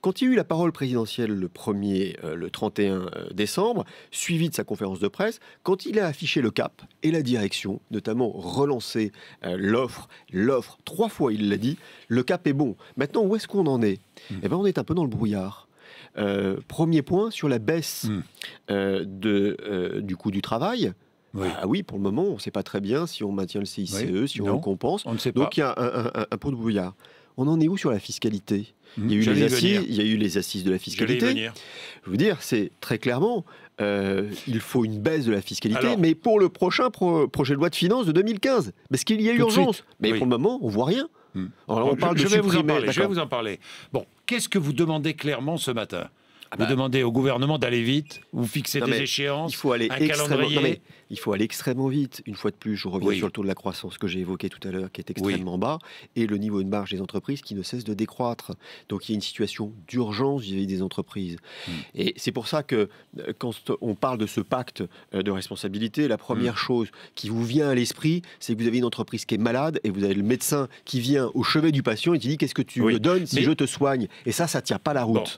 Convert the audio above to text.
Quand il y a eu la parole présidentielle le 31 décembre, suivi de sa conférence de presse, quand il a affiché le cap et la direction, notamment relancer l'offre, 3 fois il l'a dit, le cap est bon. Maintenant, où est-ce qu'on en est? Eh ben, on est un peu dans le brouillard. Premier point, sur la baisse du coût du travail. Oui. Ah oui, pour le moment, on ne sait pas très bien si on maintient le CICE, si on Non, le compense. on ne sait pas. Donc il y a un pot de brouillard. On en est où sur la fiscalité? Il y a eu les assises de la fiscalité. Je veux dire, c'est très clairement, il faut une baisse de la fiscalité, mais pour le prochain projet de loi de finances de 2015. Parce qu'il y a urgence. Mais pour le moment, on ne voit rien. Alors, on parle de supprimer. Je vais vous en parler. Bon, qu'est-ce que vous demandez clairement ce matin? Vous demandez au gouvernement d'aller vite, vous fixez des échéances, il faut aller un calendrier. Il faut aller extrêmement vite. Une fois de plus, je reviens sur le taux de la croissance que j'ai évoqué tout à l'heure, qui est extrêmement bas, et le niveau de marge des entreprises qui ne cesse de décroître. Donc il y a une situation d'urgence vis-à-vis des entreprises. Et c'est pour ça que quand on parle de ce pacte de responsabilité, la première chose qui vous vient à l'esprit, c'est que vous avez une entreprise qui est malade, et vous avez le médecin qui vient au chevet du patient et qui dit « Qu'est-ce que tu me donnes si je te soigne ?» Et ça ne tient pas la route. Bon,